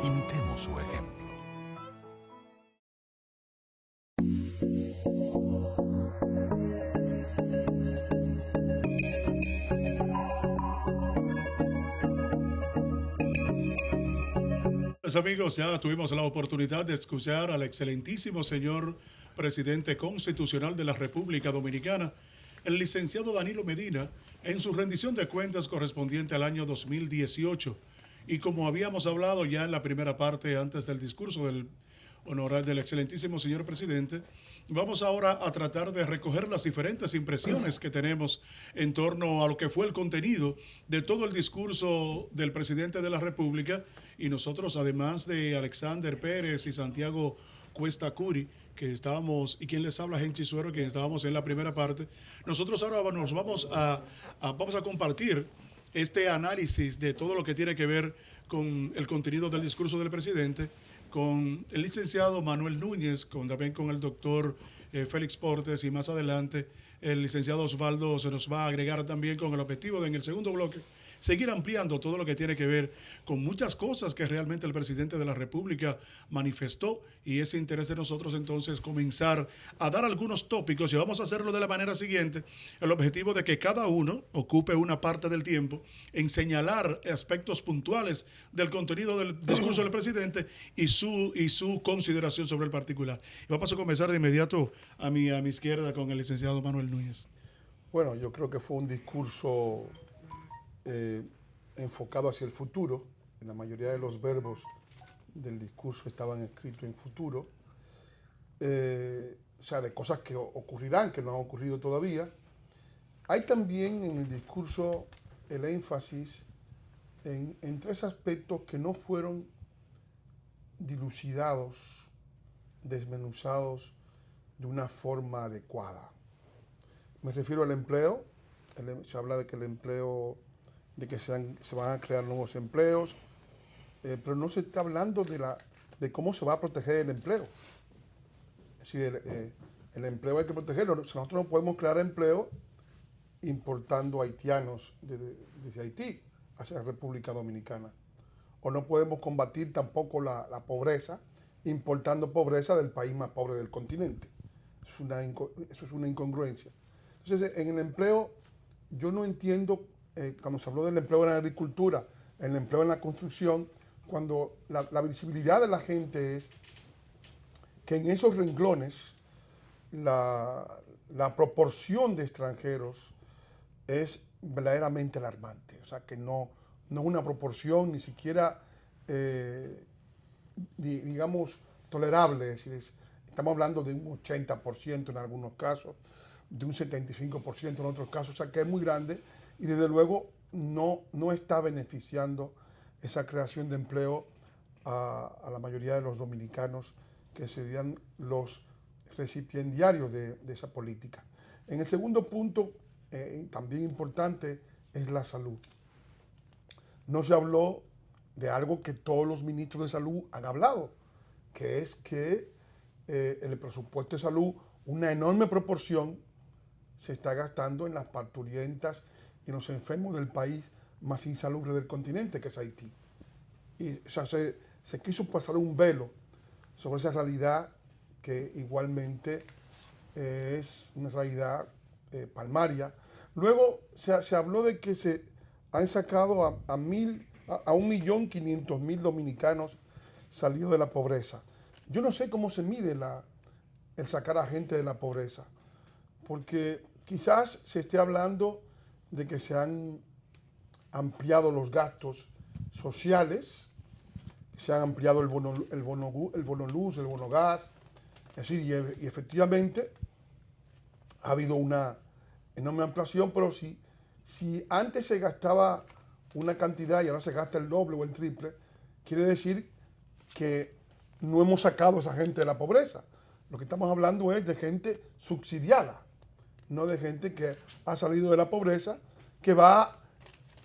Imitemos su ejemplo. Pues amigos, ya tuvimos la oportunidad de escuchar al excelentísimo señor presidente constitucional de la República Dominicana, el licenciado Danilo Medina, en su rendición de cuentas correspondiente al año 2018. Y como habíamos hablado ya en la primera parte, antes del discurso del excelentísimo señor presidente, vamos ahora a tratar de recoger las diferentes impresiones que tenemos en torno a lo que fue el contenido de todo el discurso del presidente de la República. Y nosotros, además de Alexander Pérez y Santiago Cuesta Curi, que estábamos, y quien les habla, Genchi Suero, quien estábamos en la primera parte, nosotros ahora nos vamos a compartir este análisis de todo lo que tiene que ver con el contenido del discurso del presidente, con el licenciado Manuel Núñez, también con el doctor Félix Portes, y más adelante el licenciado Osvaldo se nos va a agregar también, con el objetivo de, en el segundo bloque, seguir ampliando todo lo que tiene que ver con muchas cosas que realmente el presidente de la República manifestó, y ese interés de nosotros entonces comenzar a dar algunos tópicos, y vamos a hacerlo de la manera siguiente: el objetivo de que cada uno ocupe una parte del tiempo en señalar aspectos puntuales del contenido del discurso del presidente y su consideración sobre el particular. Y vamos a comenzar de inmediato a mi izquierda con el licenciado Manuel Núñez. Bueno, yo creo que fue un discurso enfocado hacia el futuro. La mayoría de los verbos del discurso estaban escritos en futuro, o sea, de cosas que ocurrirán, que no han ocurrido todavía. Hay también en el discurso el énfasis en tres aspectos que no fueron dilucidados, desmenuzados de una forma adecuada. Me refiero al empleo. Se habla de que el empleo, de que se van a crear nuevos empleos, pero no se está hablando de cómo se va a proteger el empleo. Es decir, el empleo hay que protegerlo. Nosotros no podemos crear empleo importando haitianos desde Haití hacia la República Dominicana. O no podemos combatir tampoco la pobreza importando pobreza del país más pobre del continente. Eso es una incongruencia. Entonces, en el empleo, yo no entiendo, cuando se habló del empleo en la agricultura, el empleo en la construcción, cuando la visibilidad de la gente es que en esos renglones la proporción de extranjeros es verdaderamente alarmante. O sea, que no es una proporción ni siquiera, digamos, tolerable. Es decir, estamos hablando de un 80% en algunos casos, de un 75% en otros casos, o sea que es muy grande, y desde luego no está beneficiando esa creación de empleo a la mayoría de los dominicanos, que serían los recipiendarios de esa política. En el segundo punto, también importante, es la salud. No se habló de algo que todos los ministros de salud han hablado, que es que el presupuesto de salud, una enorme proporción, se está gastando en las parturientas y en los enfermos del país más insalubre del continente, que es Haití. Y o sea, se quiso pasar un velo sobre esa realidad que igualmente es una realidad palmaria. Luego se habló de que se han sacado a 1.500.000 dominicanos salidos de la pobreza. Yo no sé cómo se mide el sacar a gente de la pobreza, porque quizás se esté hablando de que se han ampliado los gastos sociales, se han ampliado el bono luz, el bono gas, es decir, y efectivamente ha habido una enorme ampliación, pero si antes se gastaba una cantidad y ahora se gasta el doble o el triple, quiere decir que no hemos sacado a esa gente de la pobreza. Lo que estamos hablando es de gente subsidiada, no de gente que ha salido de la pobreza, que va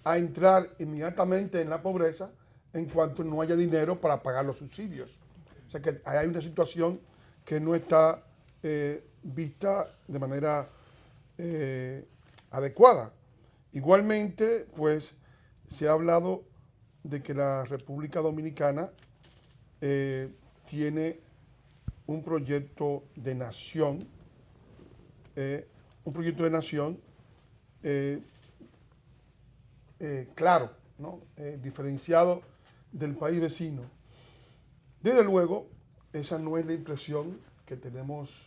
a entrar inmediatamente en la pobreza en cuanto no haya dinero para pagar los subsidios. O sea que hay una situación que no está vista de manera adecuada. Igualmente, pues se ha hablado de que la República Dominicana tiene un proyecto de nación, claro, ¿no? Diferenciado del país vecino. Desde luego, esa no es la impresión que tenemos,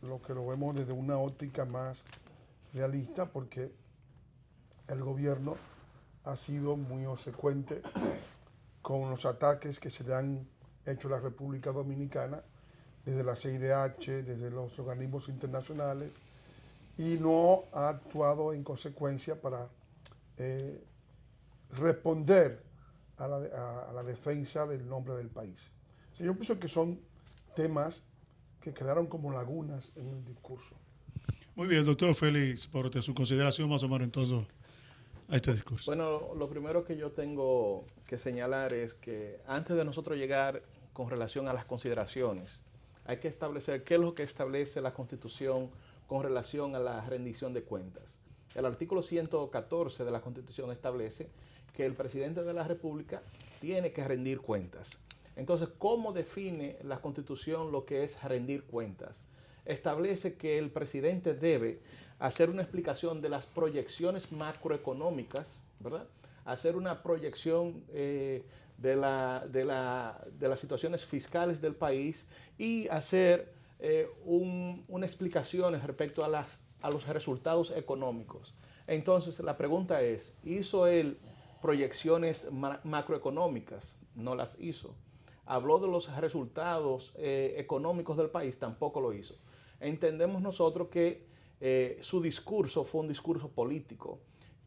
lo que lo vemos desde una óptica más realista, porque el gobierno ha sido muy obsecuente con los ataques que se le han hecho a la República Dominicana desde la CIDH, desde los organismos internacionales, y no ha actuado en consecuencia para responder a la defensa del nombre del país. O sea, yo pienso que son temas que quedaron como lagunas en el discurso. Muy bien, doctor Félix, por su consideración más o menos en todo a este discurso. Bueno, lo primero que yo tengo que señalar es que antes de nosotros llegar con relación a las consideraciones, hay que establecer qué es lo que establece la Constitución con relación a la rendición de cuentas. El artículo 114 de la Constitución establece que el presidente de la República tiene que rendir cuentas. Entonces, ¿cómo define la Constitución lo que es rendir cuentas? Establece que el presidente debe hacer una explicación de las proyecciones macroeconómicas, ¿verdad? Hacer una proyección de las situaciones fiscales del país y hacer una explicación respecto a los resultados económicos. Entonces, la pregunta es, ¿hizo él proyecciones macroeconómicas? No las hizo. Habló de los resultados económicos del país, tampoco lo hizo. Entendemos nosotros que su discurso fue un discurso político,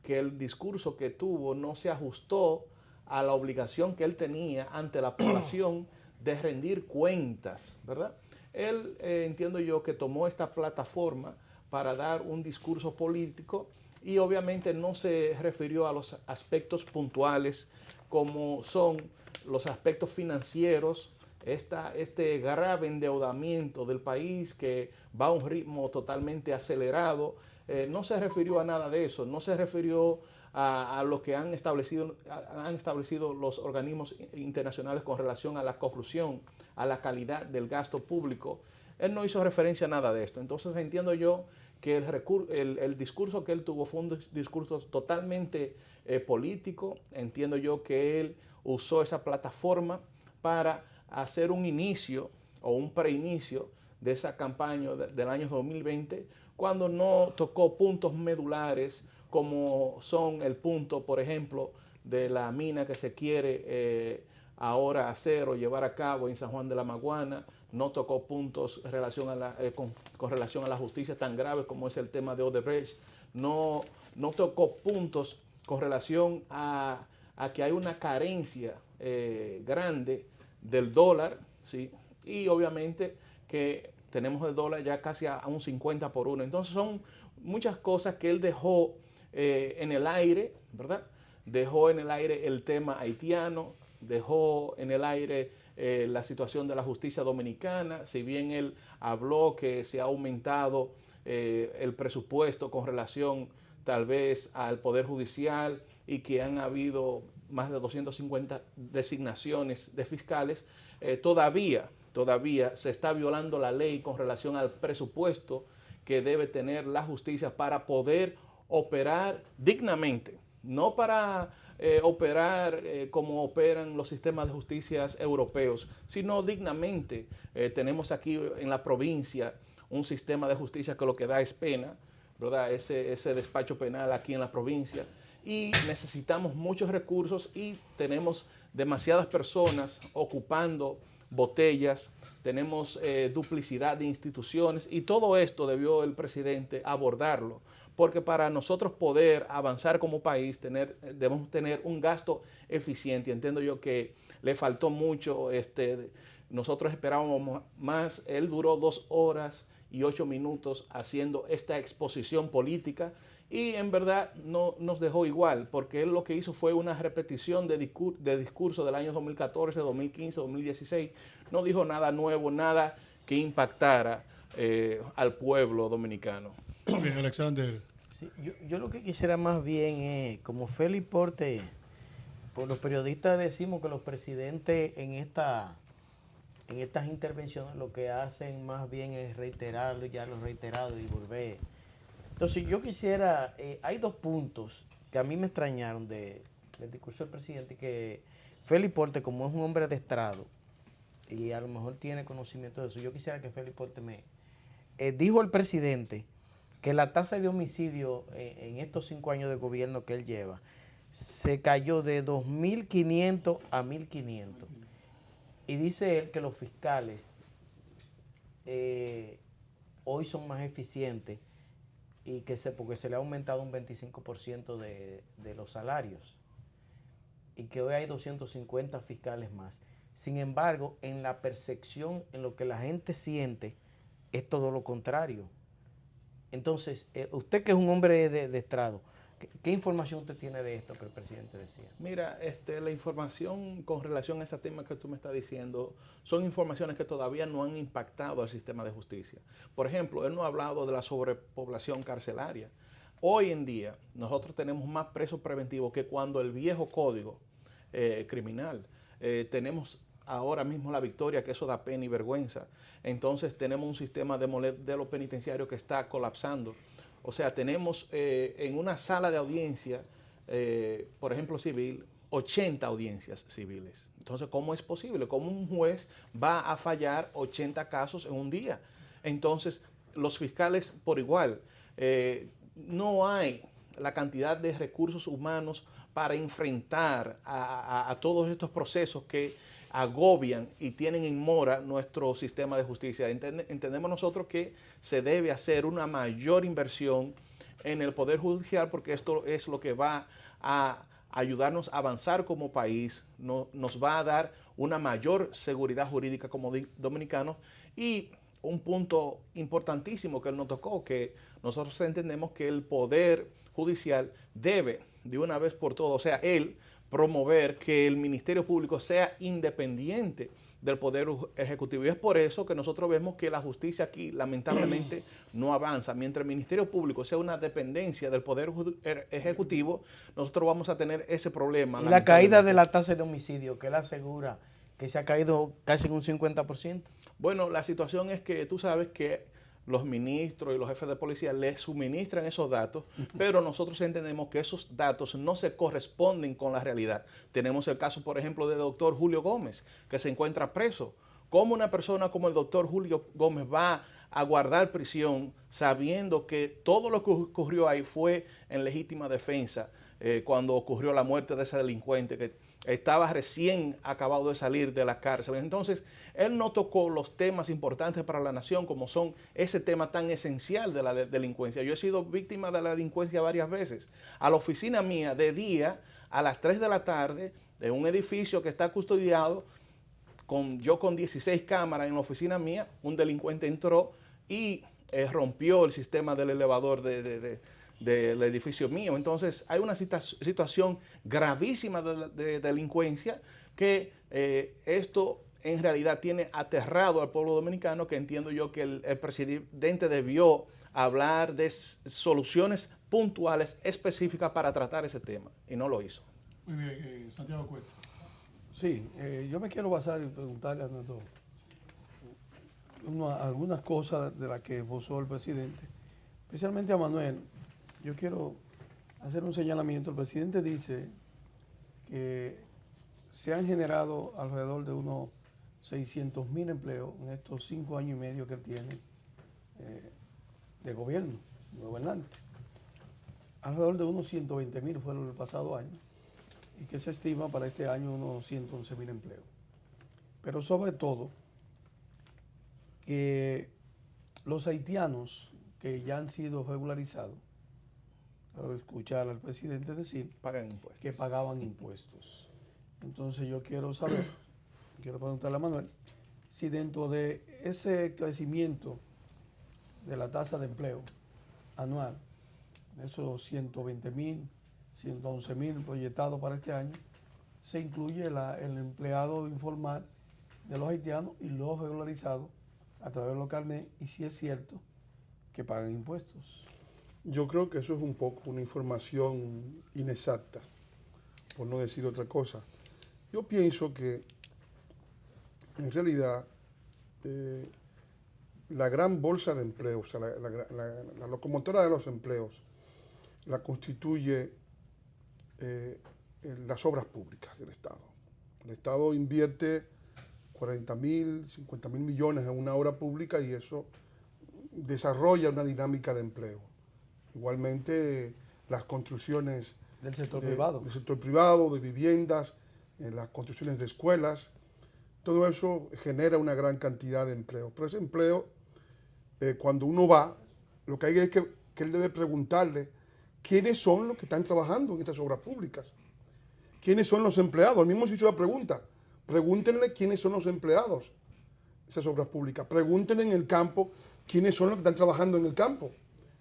que el discurso que tuvo no se ajustó a la obligación que él tenía ante la población de rendir cuentas, ¿verdad? Él, entiendo yo, que tomó esta plataforma para dar un discurso político y obviamente no se refirió a los aspectos puntuales como son los aspectos financieros, este grave endeudamiento del país que va a un ritmo totalmente acelerado. No se refirió a nada de eso, no se refirió a lo que han establecido los organismos internacionales con relación a la corrupción, a la calidad del gasto público. Él no hizo referencia a nada de esto. Entonces entiendo yo que el discurso que él tuvo fue un discurso totalmente político. Entiendo yo que él usó esa plataforma para hacer un inicio o un preinicio de esa campaña del año 2020, cuando no tocó puntos medulares como son el punto, por ejemplo, de la mina que se quiere ahora hacer o llevar a cabo en San Juan de la Maguana. No tocó puntos con relación a la justicia tan graves como es el tema de Odebrecht. No tocó puntos con relación a que hay una carencia grande del dólar, ¿sí? Y obviamente que tenemos el dólar ya casi a un 50 por 1. Entonces son muchas cosas que él dejó en el aire, ¿verdad? Dejó en el aire el tema haitiano, dejó en el aire la situación de la justicia dominicana. Si bien él habló que se ha aumentado el presupuesto con relación tal vez al Poder Judicial y que han habido más de 250 designaciones de fiscales, todavía se está violando la ley con relación al presupuesto que debe tener la justicia para poder operar dignamente, no para operar como operan los sistemas de justicias europeos, sino dignamente. Tenemos aquí en la provincia un sistema de justicia que lo que da es pena, ¿verdad? Ese despacho penal aquí en la provincia, y necesitamos muchos recursos y tenemos demasiadas personas ocupando botellas, tenemos duplicidad de instituciones y todo esto debió el presidente abordarlo, porque para nosotros poder avanzar como país debemos tener un gasto eficiente. Entiendo yo que le faltó mucho, nosotros esperábamos más. Él duró 2 horas y 8 minutos haciendo esta exposición política y en verdad no nos dejó igual, porque él lo que hizo fue una repetición de discurso del año 2014, 2015, 2016. No dijo nada nuevo, nada que impactara al pueblo dominicano. Bien, Alexander. Sí, yo lo que quisiera más bien es, como Félix Porte, por los periodistas decimos que los presidentes en esta en estas intervenciones lo que hacen más bien es reiterarlo, ya lo reiterado y volver. Entonces yo quisiera, hay dos puntos que a mí me extrañaron del discurso del presidente, que Félix Porte, como es un hombre de estrado, y a lo mejor tiene conocimiento de eso, yo quisiera que Félix Porte dijo el presidente que la tasa de homicidio en estos 5 años de gobierno que él lleva se cayó de 2.500 a 1.500. Y dice él que los fiscales hoy son más eficientes y porque se le ha aumentado un 25% de los salarios y que hoy hay 250 fiscales más. Sin embargo, en la percepción, en lo que la gente siente, es todo lo contrario. Entonces, usted que es un hombre de estrado, ¿qué información usted tiene de esto que el presidente decía? Mira, la información con relación a ese tema que tú me estás diciendo son informaciones que todavía no han impactado al sistema de justicia. Por ejemplo, él no ha hablado de la sobrepoblación carcelaria. Hoy en día nosotros tenemos más presos preventivos que cuando el viejo código criminal. Tenemos ahora mismo la victoria, que eso da pena y vergüenza. Entonces tenemos un sistema de modelo penitenciario que está colapsando. O sea, tenemos en una sala de audiencia, por ejemplo, civil, 80 audiencias civiles. Entonces, ¿cómo es posible? ¿Cómo un juez va a fallar 80 casos en un día? Entonces, los fiscales por igual. No hay la cantidad de recursos humanos para enfrentar a todos estos procesos que agobian y tienen en mora nuestro sistema de justicia. Entendemos nosotros que se debe hacer una mayor inversión en el Poder Judicial, porque esto es lo que va a ayudarnos a avanzar como país, nos va a dar una mayor seguridad jurídica como dominicanos. Y un punto importantísimo que él nos tocó, que nosotros entendemos que el Poder Judicial debe, de una vez por todas, o sea, él promover que el Ministerio Público sea independiente del Poder Ejecutivo. Y es por eso que nosotros vemos que la justicia aquí lamentablemente no avanza. Mientras el Ministerio Público sea una dependencia del Poder Ejecutivo, nosotros vamos a tener ese problema. Y la caída de la tasa de homicidio, que él asegura que se ha caído casi en un 50%. Bueno, la situación es que tú sabes que los ministros y los jefes de policía les suministran esos datos, pero nosotros entendemos que esos datos no se corresponden con la realidad. Tenemos el caso, por ejemplo, del doctor Julio Gómez, que se encuentra preso. ¿Cómo una persona como el doctor Julio Gómez va a guardar prisión sabiendo que todo lo que ocurrió ahí fue en legítima defensa cuando ocurrió la muerte de ese delincuente que estaba recién acabado de salir de la cárcel? Entonces, él no tocó los temas importantes para la nación, como son ese tema tan esencial de la delincuencia. Yo he sido víctima de la delincuencia varias veces. A la oficina mía, de día, a las 3 de la tarde, de un edificio que está custodiado, yo con 16 cámaras en la oficina mía, un delincuente entró y rompió el sistema del elevador del edificio mío. Entonces hay una situación gravísima de delincuencia que esto en realidad tiene aterrado al pueblo dominicano, que entiendo yo que el presidente debió hablar de soluciones puntuales, específicas para tratar ese tema, y no lo hizo. Muy bien, Santiago Cuesta. Sí, yo me quiero basar y preguntarle a nosotros algunas cosas de las que esbozó el presidente, especialmente a Manuel. Yo quiero hacer un señalamiento. El presidente dice que se han generado alrededor de unos 600.000 empleos en estos 5 años y medio que él tiene de gobierno, gobernante. Alrededor de unos 120.000 fueron el pasado año y que se estima para este año unos 111.000 empleos. Pero sobre todo que los haitianos que ya han sido regularizados, escuchar al presidente decir que pagaban impuestos. Entonces yo quiero saber, quiero preguntarle a Manuel, si dentro de ese crecimiento de la tasa de empleo anual, esos 120.000, 111.000 proyectados para este año, se incluye el empleado informal de los haitianos y los regularizados a través de los carnets, y si es cierto que pagan impuestos. Yo creo que eso es un poco una información inexacta, por no decir otra cosa. Yo pienso que en realidad la gran bolsa de empleo, o sea, la locomotora de los empleos, la constituye las obras públicas del Estado. El Estado invierte 40.000, 50.000 millones en una obra pública y eso desarrolla una dinámica de empleo. Igualmente, las construcciones Del sector privado. del sector privado, de viviendas, las construcciones de escuelas, todo eso genera una gran cantidad de empleo. Pero ese empleo, cuando uno va, lo que hay es que él debe preguntarle quiénes son los que están trabajando en estas obras públicas, quiénes son los empleados. El mismo se hizo la pregunta. Pregúntenle quiénes son los empleados de esas obras públicas. Pregúntenle en el campo quiénes son los que están trabajando en el campo,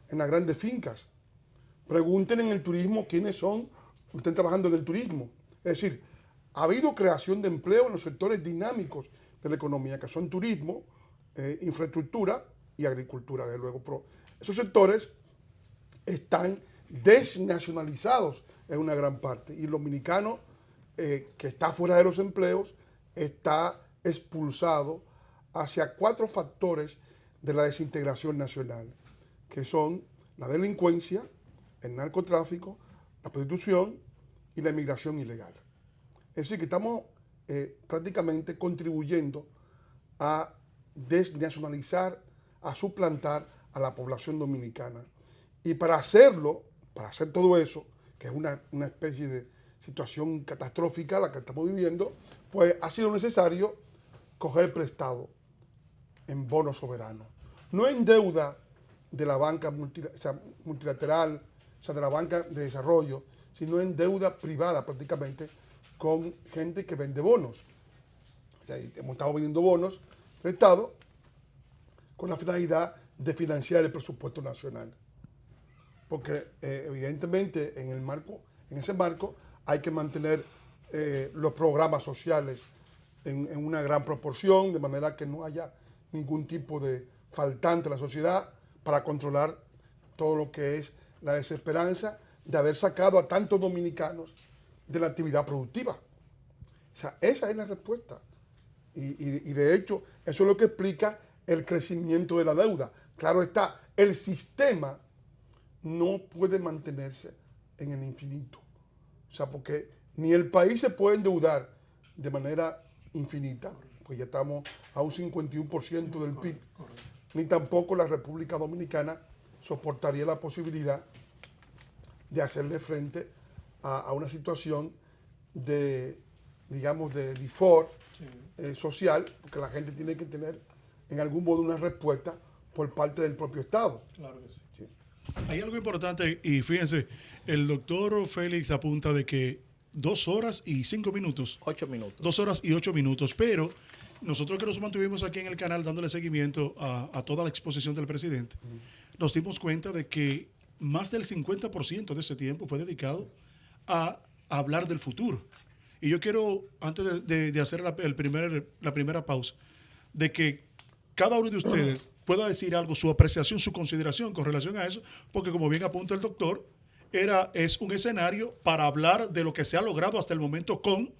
en las grandes fincas. Pregunten en el turismo quiénes son los que están trabajando en el turismo. Es decir, ha habido creación de empleo en los sectores dinámicos de la economía, que son turismo, infraestructura y agricultura, desde luego. Pero esos sectores están desnacionalizados en una gran parte. Y el dominicano que está fuera de los empleos está expulsado hacia 4 factores de la desintegración nacional, que son la delincuencia, el narcotráfico, la prostitución y la inmigración ilegal. Es decir, que estamos prácticamente contribuyendo a desnacionalizar, a suplantar a la población dominicana. Y para hacerlo, para hacer todo eso, que es una especie de situación catastrófica la que estamos viviendo, pues ha sido necesario coger prestado en bonos soberanos. No en deuda de la banca multilateral, o sea, de la banca de desarrollo, sino en deuda privada prácticamente con gente que vende bonos. O sea, hemos estado vendiendo bonos prestados con la finalidad de financiar el presupuesto nacional. Porque evidentemente en ese marco hay que mantener los programas sociales en una gran proporción, de manera que no haya ningún tipo de faltante en la sociedad para controlar todo lo que es la desesperanza de haber sacado a tantos dominicanos de la actividad productiva. O sea, esa es la respuesta. Y de hecho, eso es lo que explica el crecimiento de la deuda. Claro está, el sistema no puede mantenerse en el infinito. O sea, porque ni el país se puede endeudar de manera infinita, pues ya estamos a un 51% del PIB, ni tampoco la República Dominicana soportaría la posibilidad de hacerle frente a una situación de, digamos, de default social, porque la gente tiene que tener en algún modo una respuesta por parte del propio Estado. Claro que sí. Hay algo importante y fíjense, el doctor Félix apunta de que 2 horas y 5 minutos. 8 minutos. 2 horas y 8 minutos, pero nosotros que nos mantuvimos aquí en el canal dándole seguimiento a toda la exposición del presidente, nos dimos cuenta de que más del 50% de ese tiempo fue dedicado a hablar del futuro. Y yo quiero, antes de hacer la primera pausa, de que cada uno de ustedes pueda decir algo, su apreciación, su consideración con relación a eso, porque como bien apunta el doctor, es un escenario para hablar de lo que se ha logrado hasta el momento con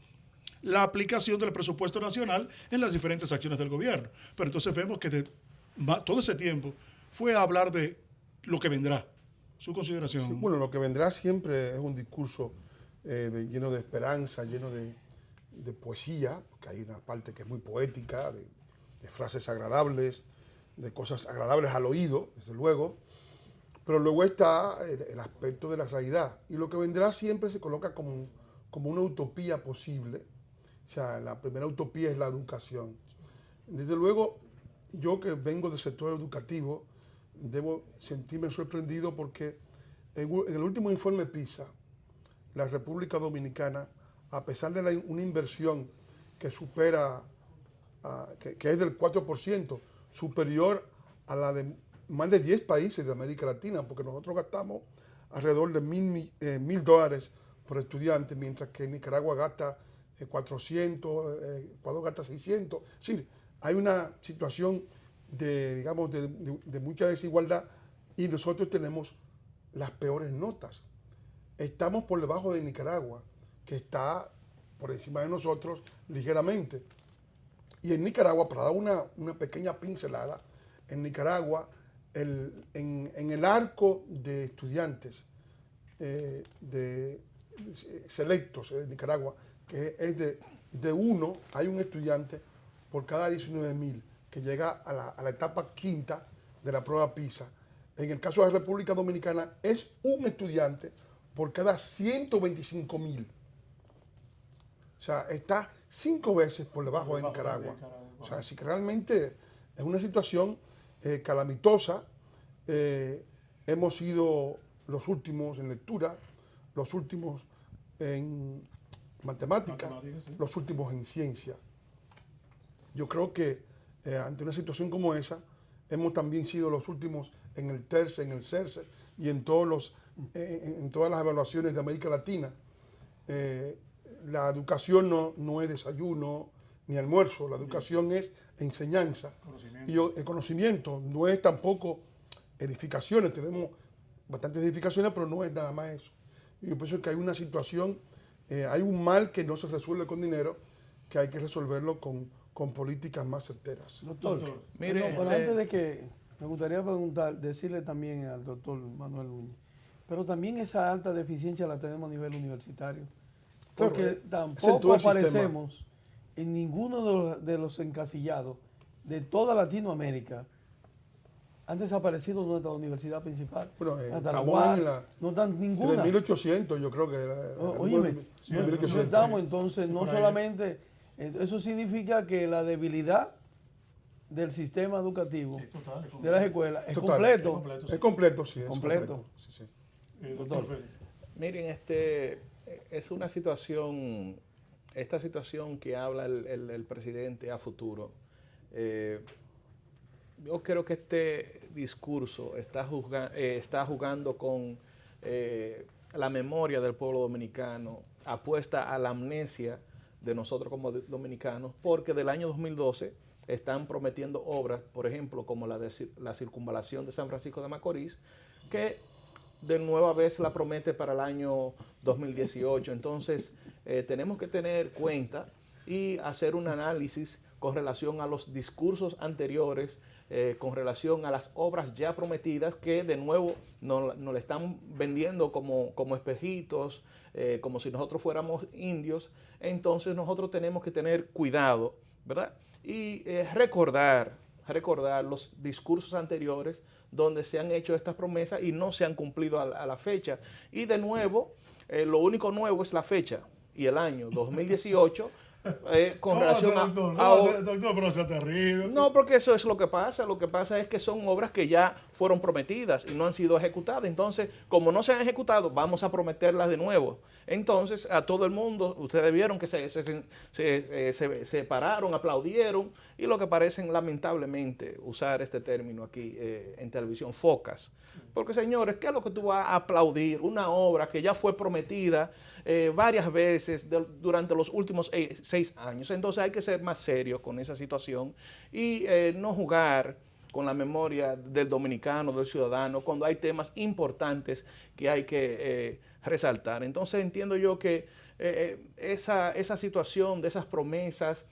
la aplicación del presupuesto nacional en las diferentes acciones del gobierno. Pero entonces vemos que todo ese tiempo fue a hablar de lo que vendrá. Su consideración. Sí, bueno, lo que vendrá siempre es un discurso lleno de esperanza, lleno de poesía, porque hay una parte que es muy poética, de frases agradables, de cosas agradables al oído, desde luego, pero luego está el aspecto de la realidad. Y lo que vendrá siempre se coloca como una utopía posible. O sea, la primera utopía es la educación. Desde luego, yo que vengo del sector educativo, debo sentirme sorprendido porque en el último informe PISA, la República Dominicana, a pesar de una inversión que supera, que es del 4%, superior a la de más de 10 países de América Latina, porque nosotros gastamos alrededor de $1.000 por estudiante, mientras que Nicaragua gasta 400, Ecuador gasta 600. Es decir, hay una situación digamos, de mucha desigualdad y nosotros tenemos las peores notas. Estamos por debajo de Nicaragua, que está por encima de nosotros ligeramente. Y en Nicaragua, para dar una pequeña pincelada, en Nicaragua, en el arco de estudiantes selectos de Nicaragua, que es de uno, hay un estudiante por cada 19.000 que llega a la etapa quinta de la prueba PISA. En el caso de la República Dominicana, es un estudiante por cada 125.000. O sea, está 5 veces por debajo de Nicaragua. O sea, así que realmente es una situación calamitosa. Hemos sido los últimos en lectura, los últimos en matemática, sí. los últimos en ciencia. Yo creo que ante una situación como esa, hemos también sido los últimos en el TERCE, en el CERCE y en todas las evaluaciones de América Latina. La educación no es desayuno ni almuerzo, la educación es enseñanza. Y el conocimiento no es tampoco edificaciones, tenemos bastantes edificaciones, pero no es nada más eso. Y yo pienso que hay una situación, hay un mal que no se resuelve con dinero, que hay que resolverlo con políticas más certeras. Doctor, Mire, no, pero antes de que me gustaría decirle también al doctor Manuel Núñez, pero también esa alta deficiencia la tenemos a nivel universitario, porque Claro, es en tampoco todo el sistema. aparecemos en ninguno de los encasillados de toda Latinoamérica. Han desaparecido nuestra universidad principal. Bueno, hasta la estamos UAS, en la no dan ninguna. 3.800, yo creo que era. Óyeme, Sí, no 3.800. estamos entonces, no por ahí. solamente, eso significa que la debilidad del sistema educativo de las escuelas es Total. completo. Es completo, sí. Es Completo. Sí, sí. Doctor Félix. Miren, es una situación, esta situación que habla el presidente a futuro. Yo creo que este discurso está jugando con la memoria del pueblo dominicano, apuesta a la amnesia de nosotros como dominicanos, porque del año 2012 están prometiendo obras, por ejemplo, como la circunvalación de San Francisco de Macorís, que de nueva vez la promete para el año 2018. Entonces, tenemos que tener cuenta y hacer un análisis con relación a los discursos anteriores, con relación a las obras ya prometidas, que de nuevo nos le están vendiendo como espejitos, como si nosotros fuéramos indios. Entonces nosotros tenemos que tener cuidado, ¿verdad? Y recordar los discursos anteriores donde se han hecho estas promesas y no se han cumplido a la fecha. Y de nuevo, lo único nuevo es la fecha y el año 2018. Con relación Doctor, pero se te ríe. No, porque eso es lo que pasa. Lo que pasa es que son obras que ya fueron prometidas y no han sido ejecutadas. Entonces, como no se han ejecutado, vamos a prometerlas de nuevo. Entonces, a todo el mundo, ustedes vieron que se pararon, aplaudieron, y lo que parecen, lamentablemente, usar este término aquí en televisión, focas. Porque, señores, ¿qué es lo que tú vas a aplaudir? Una obra que ya fue prometida varias veces durante los últimos 6 años. Entonces hay que ser más serios con esa situación y no jugar con la memoria del dominicano, del ciudadano, cuando hay temas importantes que hay que resaltar. Entonces entiendo yo que esa situación de esas promesas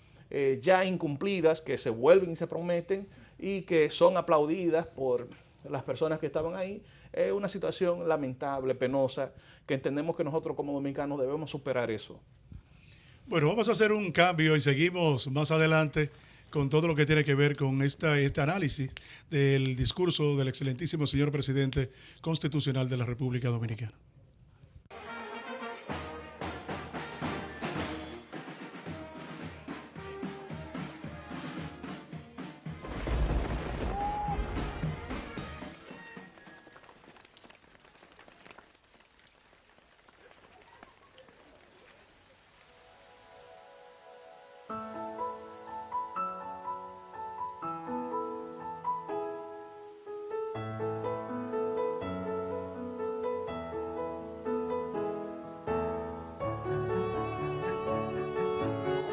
ya incumplidas, que se vuelven y se prometen y que son aplaudidas por las personas que estaban ahí, es una situación lamentable, penosa, que entendemos que nosotros como dominicanos debemos superar eso. Bueno, vamos a hacer un cambio y seguimos más adelante con todo lo que tiene que ver con este análisis del discurso del excelentísimo señor presidente constitucional de la República Dominicana.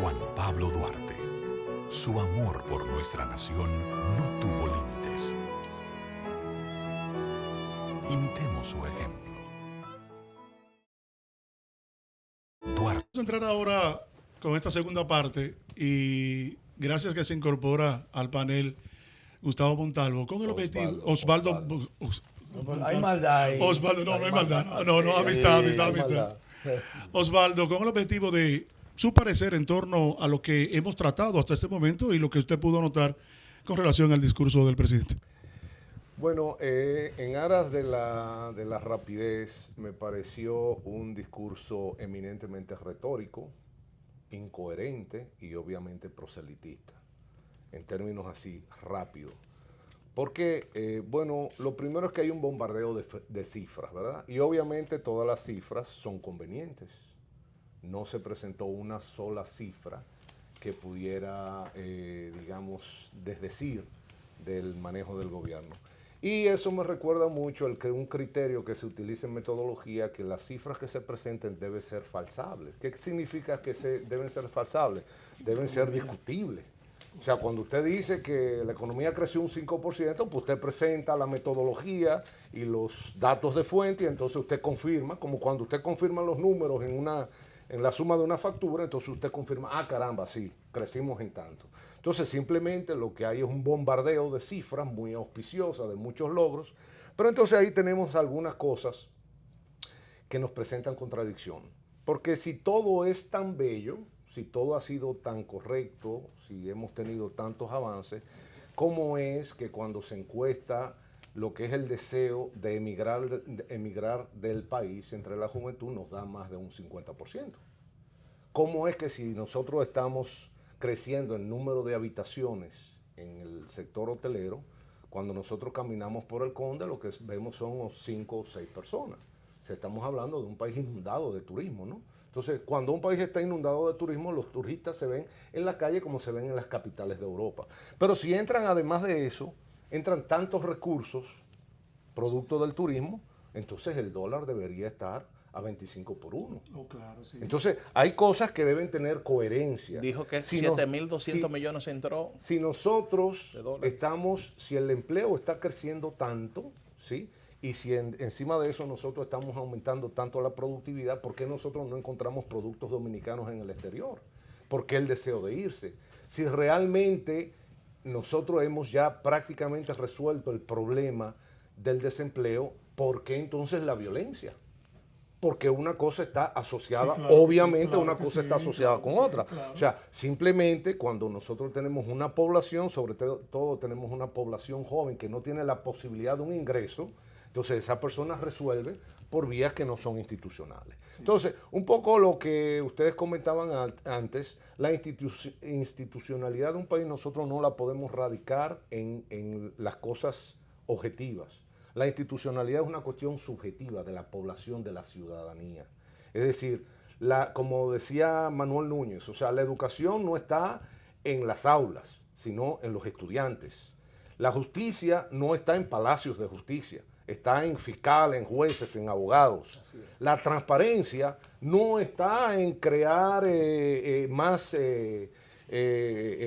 Juan Pablo Duarte. Su amor por nuestra nación no tuvo límites. Imitemos su ejemplo. Duarte. Vamos a entrar ahora con esta segunda parte y gracias que se incorpora al panel Gustavo Montalvo, con el objetivo, Osvaldo. Hay maldad ahí. Osvaldo, no hay maldad. No, amistad. Osvaldo, con el objetivo de su parecer en torno a lo que hemos tratado hasta este momento y lo que usted pudo notar con relación al discurso del presidente. Bueno, en aras de la rapidez, me pareció un discurso eminentemente retórico, incoherente y obviamente proselitista, en términos así, rápido. Porque, bueno, lo primero es que hay un bombardeo de cifras, ¿verdad? Y obviamente todas las cifras son convenientes. No se presentó una sola cifra que pudiera, digamos, desdecir del manejo del gobierno. Y eso me recuerda mucho un criterio que se utiliza en metodología, que las cifras que se presenten deben ser falsables. ¿Qué significa que deben ser falsables? Deben ser discutibles. O sea, cuando usted dice que la economía creció un 5%, pues usted presenta la metodología y los datos de fuente y entonces usted confirma, como cuando usted confirma los números en la suma de una factura, entonces usted confirma, caramba, sí, crecimos en tanto. Entonces simplemente lo que hay es un bombardeo de cifras muy auspiciosas, de muchos logros, pero entonces ahí tenemos algunas cosas que nos presentan contradicción. Porque si todo es tan bello, si todo ha sido tan correcto, si hemos tenido tantos avances, ¿cómo es que cuando se encuesta lo que es el deseo de emigrar del país entre la juventud nos da más de un 50%? ¿Cómo es que si nosotros estamos creciendo en número de habitaciones en el sector hotelero, cuando nosotros caminamos por el Conde lo que vemos son 5 o 6 personas? O sea, estamos hablando de un país inundado de turismo, ¿no? Entonces, cuando un país está inundado de turismo, los turistas se ven en la calle como se ven en las capitales de Europa. Pero si entran, además de eso, entran tantos recursos, producto del turismo, entonces el dólar debería estar a 25 por 1. Oh, claro, sí. Entonces, hay cosas que deben tener coherencia. Dijo que 7.200 millones entró. Si nosotros si el empleo está creciendo tanto, ¿sí? Y si encima de eso nosotros estamos aumentando tanto la productividad, ¿por qué nosotros no encontramos productos dominicanos en el exterior? ¿Por qué el deseo de irse? Si realmente nosotros hemos ya prácticamente resuelto el problema del desempleo, ¿por qué entonces la violencia? Porque una cosa está asociada, sí, claro, obviamente sí, claro, una cosa está asociada con otra. Claro. O sea, simplemente cuando nosotros tenemos una población, sobre todo tenemos una población joven que no tiene la posibilidad de un ingreso, entonces esa persona resuelve por vías que no son institucionales. Sí. Entonces, un poco lo que ustedes comentaban antes, la institucionalidad de un país nosotros no la podemos radicar en las cosas objetivas. La institucionalidad es una cuestión subjetiva de la población, de la ciudadanía. Es decir, como decía Manuel Núñez, o sea, la educación no está en las aulas, sino en los estudiantes. La justicia no está en palacios de justicia, está en fiscales, en jueces, en abogados. La transparencia no está en crear más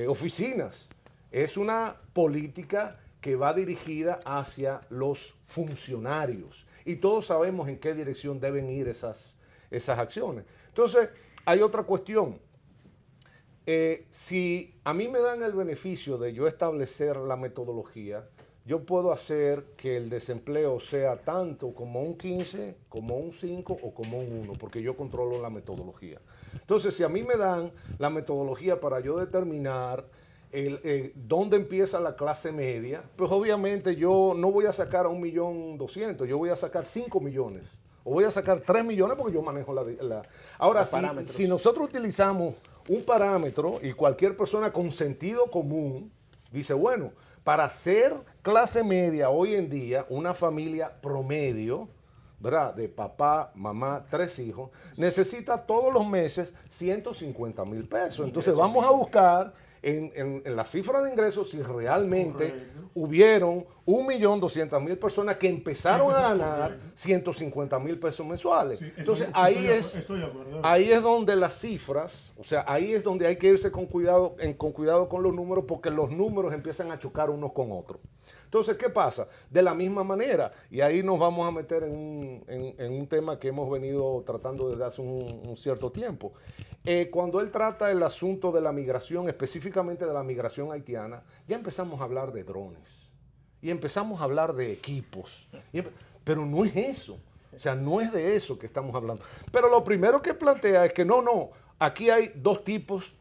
oficinas, es una política que va dirigida hacia los funcionarios. Y todos sabemos en qué dirección deben ir esas acciones. Entonces, hay otra cuestión. Si a mí me dan el beneficio de yo establecer la metodología, yo puedo hacer que el desempleo sea tanto como un 15, como un 5 o como un 1, porque yo controlo la metodología. Entonces, si a mí me dan la metodología para yo determinar dónde empieza la clase media, pues obviamente yo no voy a sacar a 1.200.000, yo voy a sacar 5 millones, o voy a sacar 3 millones porque yo manejo Ahora, si nosotros utilizamos un parámetro y cualquier persona con sentido común dice, bueno, para ser clase media hoy en día, una familia promedio, ¿verdad?, de papá, mamá, 3 hijos, necesita todos los meses 150,000 pesos. Entonces vamos a buscar en la cifra de ingresos si realmente hubieron 1.200.000 personas que empezaron a ganar 150,000 pesos mensuales. Sí, entonces ahí es donde las cifras, o sea, ahí es donde hay que irse con cuidado con los números, porque los números empiezan a chocar unos con otros. Entonces, ¿qué pasa? De la misma manera, y ahí nos vamos a meter en un tema que hemos venido tratando desde hace un cierto tiempo. Cuando él trata el asunto de la migración, específicamente de la migración haitiana, ya empezamos a hablar de drones y empezamos a hablar de equipos, pero no es eso. O sea, no es de eso que estamos hablando. Pero lo primero que plantea es que no, aquí hay dos tipos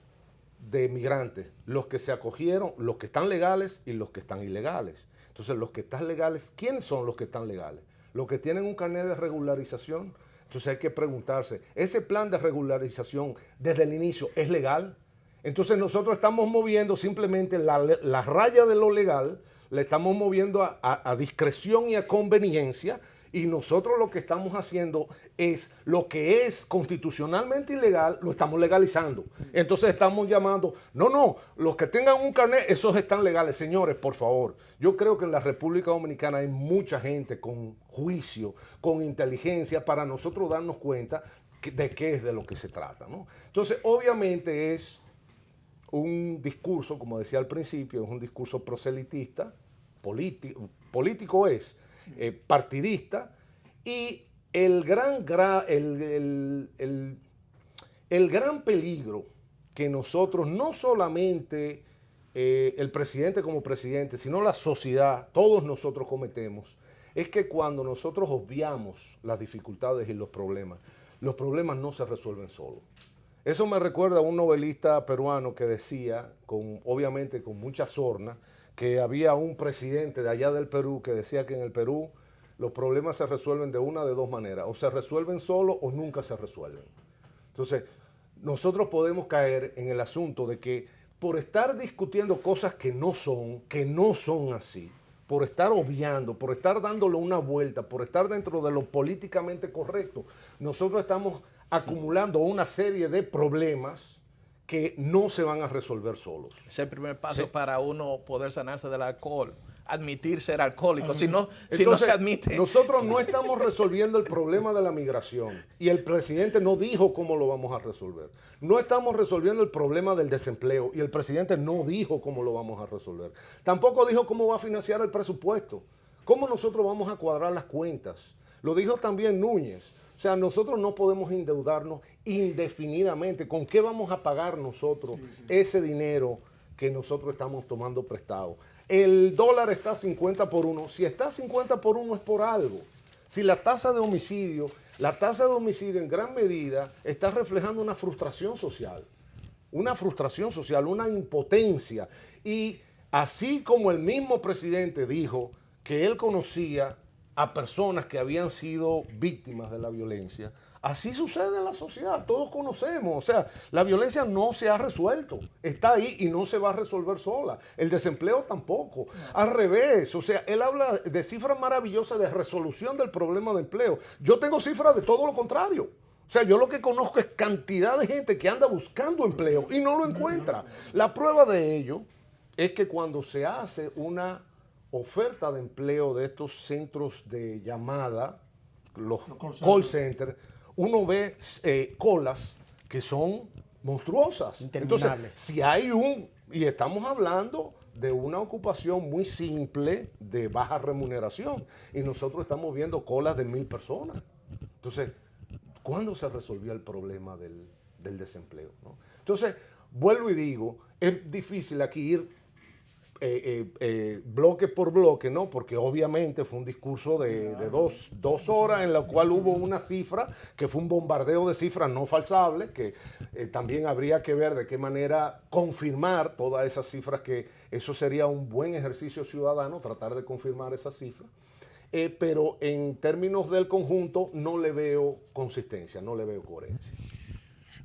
de migrantes, los que se acogieron, los que están legales y los que están ilegales. Entonces, los que están legales, ¿quiénes son los que están legales? Los que tienen un carnet de regularización. Entonces hay que preguntarse, ¿ese plan de regularización desde el inicio es legal? Entonces nosotros estamos moviendo simplemente la raya de lo legal, le estamos moviendo a discreción y a conveniencia, y nosotros lo que estamos haciendo es lo que es constitucionalmente ilegal, lo estamos legalizando. Entonces estamos llamando, no, los que tengan un carnet, esos están legales. Señores, por favor, yo creo que en la República Dominicana hay mucha gente con juicio, con inteligencia, para nosotros darnos cuenta de qué es de lo que se trata, ¿no? Entonces, obviamente es un discurso, como decía al principio, es un discurso proselitista, político es, partidista, y el gran peligro que nosotros, no solamente el presidente como presidente, sino la sociedad, todos nosotros cometemos, es que cuando nosotros obviamos las dificultades y los problemas no se resuelven solos. Eso me recuerda a un novelista peruano que decía, obviamente con mucha sorna, que había un presidente de allá del Perú que decía que en el Perú los problemas se resuelven de una de dos maneras, o se resuelven solos o nunca se resuelven. Entonces, nosotros podemos caer en el asunto de que por estar discutiendo cosas que no son así, por estar obviando, por estar dándole una vuelta, por estar dentro de lo políticamente correcto, nosotros estamos acumulando una serie de problemas que no se van a resolver solos. Es el primer paso para uno poder sanarse del alcohol, admitir ser alcohólico. Si no se admite. Nosotros no estamos resolviendo el problema de la migración y el presidente no dijo cómo lo vamos a resolver. No estamos resolviendo el problema del desempleo y el presidente no dijo cómo lo vamos a resolver. Tampoco dijo cómo va a financiar el presupuesto. ¿Cómo nosotros vamos a cuadrar las cuentas? Lo dijo también Núñez. O sea, nosotros no podemos endeudarnos indefinidamente. ¿Con qué vamos a pagar nosotros ese dinero que nosotros estamos tomando prestado? El dólar está 50 por 1. Si está 50 por 1 es por algo. Si la tasa de homicidio en gran medida está reflejando una frustración social, una impotencia. Y así como el mismo presidente dijo que él conocía a personas que habían sido víctimas de la violencia, así sucede en la sociedad, todos conocemos, o sea, la violencia no se ha resuelto, está ahí y no se va a resolver sola, el desempleo tampoco, al revés, o sea, él habla de cifras maravillosas de resolución del problema de empleo, yo tengo cifras de todo lo contrario. O sea, yo lo que conozco es cantidad de gente que anda buscando empleo y no lo encuentra. La prueba de ello es que cuando se hace una oferta de empleo de estos centros de llamada, los call centers, uno ve colas que son monstruosas. Entonces, si hay y estamos hablando de una ocupación muy simple de baja remuneración, y nosotros estamos viendo colas de 1,000 personas. Entonces, ¿cuándo se resolvió el problema del desempleo, ¿no? Entonces, vuelvo y digo, es difícil aquí ir bloque por bloque, ¿no? Porque obviamente fue un discurso de dos horas en la cual hubo una cifra que fue un bombardeo de cifras no falsables, que también habría que ver de qué manera confirmar todas esas cifras, que eso sería un buen ejercicio ciudadano, tratar de confirmar esas cifras. Pero en términos del conjunto no le veo consistencia, no le veo coherencia.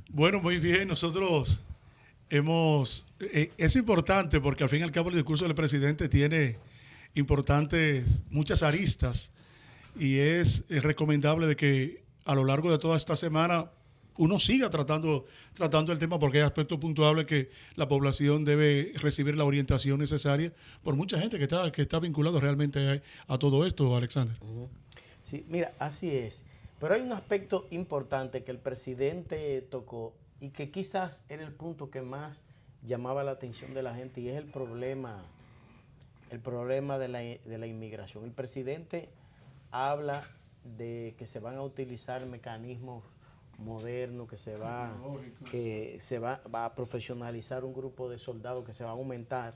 Bueno, muy bien, nosotros es importante porque al fin y al cabo el discurso del presidente tiene muchas aristas, y es recomendable de que a lo largo de toda esta semana uno siga tratando el tema, porque hay aspectos puntuales que la población debe recibir la orientación necesaria por mucha gente que está vinculado realmente a todo esto, Alexander. Sí, mira, así es. Pero hay un aspecto importante que el presidente tocó y que quizás era el punto que más llamaba la atención de la gente, y es el problema el problema de la inmigración. El presidente habla de que se van a utilizar mecanismos modernos, que se va a profesionalizar un grupo de soldados, que se va a aumentar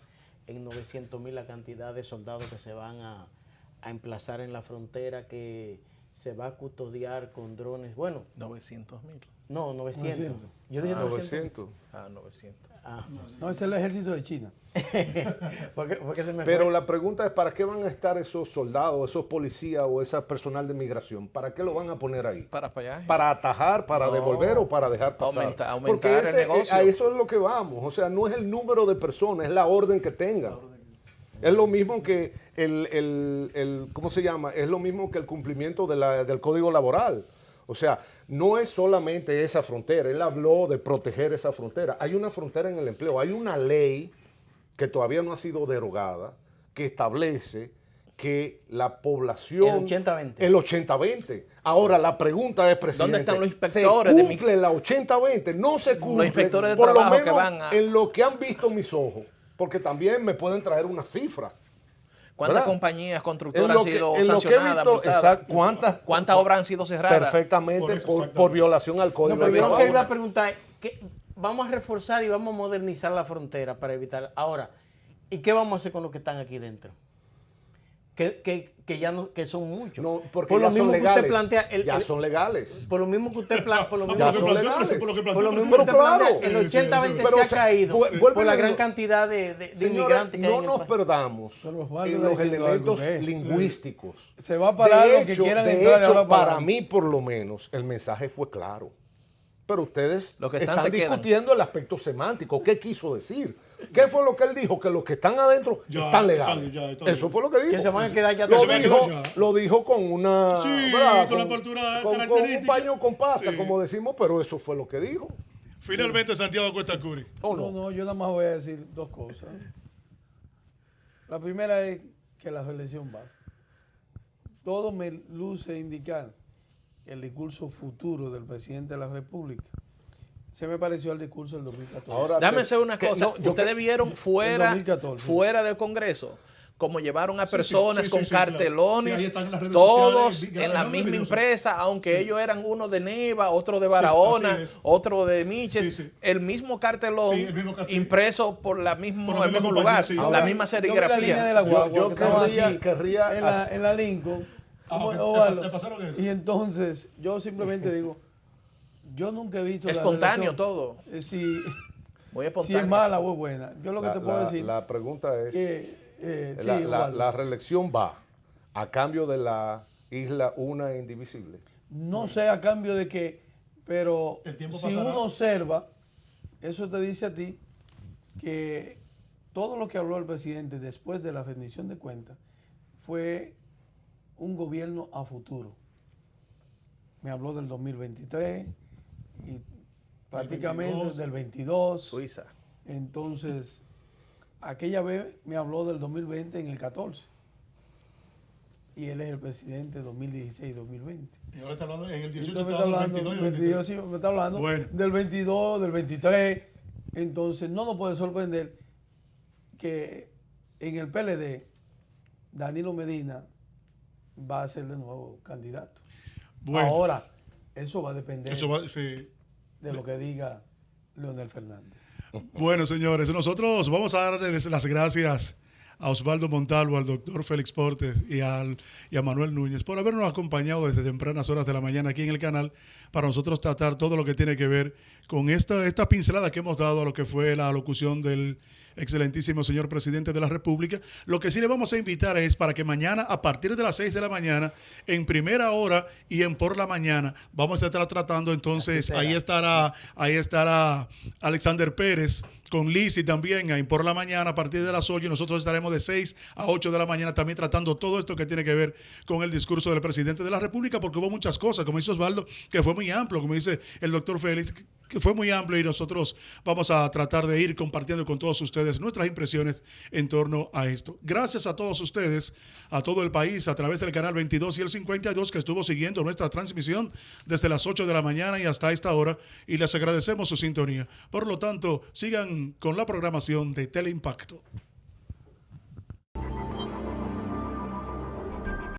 en 900,000 la cantidad de soldados que se van a emplazar en la frontera, que se va a custodiar con drones. Bueno, 900,000. no, 900. 900. Yo dije 900. 900. No, es el ejército de China. porque se me Pero fue. la pregunta es, ¿para qué van a estar esos soldados, esos policías o ese personal de migración? ¿Para qué lo van a poner ahí? Para payaje. ¿Para atajar, para No. devolver o para dejar pasar? Aumentar Porque el negocio. a eso es lo que vamos. O sea, no es el número de personas, es la orden que tengan. Es lo mismo que ¿cómo se llama? Es lo mismo que el cumplimiento del Código Laboral. O sea, no es solamente esa frontera. Él habló de proteger esa frontera. Hay una frontera en el empleo. Hay una ley que todavía no ha sido derogada, que establece que la población... El 80-20. El 80-20. Ahora, la pregunta es, presidente, ¿dónde están los inspectores? ¿se cumple la 80-20? No se cumple. Los inspectores de por lo trabajo que menos van a... en lo que han visto mis ojos. Porque también me pueden traer una cifra. ¿Cuántas ¿verdad? compañías constructoras En lo han que- sido en lo que he sancionadas? visto, multadas? exacto, ¿Cuántas obras han sido cerradas? Perfectamente, Por eso, por exactamente. violación al Código No, pero yo lo Laboral. que iba a preguntar es que vamos a reforzar y vamos a modernizar la frontera para evitar. Ahora, ¿y qué vamos a hacer con los que están aquí dentro? Que ya no, que son muchos. No, porque Por lo ya son mismo que usted legales. plantea, Ya son legales. por lo mismo que usted plantea, por lo mismo Ya Por son lo que planteó, legales. por lo que por planteó lo el mismo que usted Pero plantea, claro. el 80-20 Pero, se o ha sea, caído vuelve por la y le gran digo, cantidad de Señores, inmigrantes que hay no en el nos país. perdamos Pero Osvaldo en está los diciendo elementos algo, ¿eh? lingüísticos. Se va a parar De los que hecho, quieran de entrar de hecho, ahora para para adelante. mí, por lo menos, el mensaje fue claro. Pero ustedes Los que están están se quedan. discutiendo el aspecto semántico. ¿Qué quiso decir? ¿Qué fue lo que él dijo? Que los que están adentro Ya, están legales. están Eso fue lo que dijo. Que se van a quedar ya Lo se van a dijo, quedar ya. lo dijo con una... Sí, ¿verdad? con la apertura con un característica. paño con pasta, Sí. como decimos, pero eso fue lo que dijo. Finalmente, Santiago Cuesta Curi. ¿O No, no? no, yo nada más voy a decir dos cosas. La primera es que la reelección va. Todo me luce indicar que el discurso futuro del presidente de la República se me pareció al discurso del 2014. Ahora, Déjame que- decir una que- cosa. no, yo Ustedes que- vieron fuera, 2014. fuera del Congreso cómo llevaron a Sí, personas sí, con sí, sí, claro. cartelones, Sí, ahí están en las redes todos sociales, en la enorme misma video, sí. empresa, aunque ellos eran uno de Neva, otro de Barahona, así es. otro de Miches, Sí, sí. el mismo cartelón Sí, el mismo cartel. impreso por la mismo, Por la el mismo misma lugar, compañía, sí. la Ahora, misma yo vi la línea de serigrafía. la guagua Yo que estaba querría aquí hacer- en la Lincoln. Ah, ¿te Ovaldo. pasaron eso? Y entonces yo simplemente digo, yo nunca he visto la Espontáneo relación, todo. Si, Muy si espontáneo. es mala o es buena. Yo lo que te puedo decir la pregunta es, que sí, la Ovaldo, reelección va a cambio de la isla una e indivisible. no sé a cambio de qué, pero El tiempo si pasará. uno observa, eso te dice a ti que todo lo que habló el presidente después de la rendición de cuentas fue un gobierno a futuro. Me habló del 2023 y prácticamente del 22. Suiza. Entonces, aquella vez me habló del 2020 en el 14. Y él es el presidente 2016-2020. Y ahora está hablando en el 18, Entonces me está está hablando hablando, del 22 y el 23. sí, me está hablando Bueno. del 22, del 23. Entonces, no nos puede sorprender que en el PLD, Danilo Medina va a ser de nuevo candidato. Bueno. Ahora, eso va a depender Eso va, sí. de lo que diga Leonel Fernández. Bueno, señores, nosotros vamos a darles las gracias a Osvaldo Montalvo, al doctor Félix Portes y a Manuel Núñez por habernos acompañado desde tempranas horas de la mañana aquí en el canal para nosotros tratar todo lo que tiene que ver con esta pincelada que hemos dado a lo que fue la alocución del excelentísimo señor presidente de la República. Lo que sí le vamos a invitar es para que mañana, a partir de las 6 de la mañana, en primera hora y en por la mañana, vamos a estar tratando entonces, ahí estará Alexander Pérez con Lizzy también, ahí por la mañana, a partir de las 8, y nosotros estaremos de 6 a 8 de la mañana también tratando todo esto que tiene que ver con el discurso del presidente de la República, porque hubo muchas cosas, como dice Osvaldo, que fue muy amplio, como dice el doctor Félix, que fue muy amplio, y nosotros vamos a tratar de ir compartiendo con todos ustedes nuestras impresiones en torno a esto. Gracias a todos ustedes, a todo el país, a través del canal 22 y el 52, que estuvo siguiendo nuestra transmisión desde las 8 de la mañana y hasta esta hora, y les agradecemos su sintonía. Por lo tanto, sigan con la programación de Teleimpacto.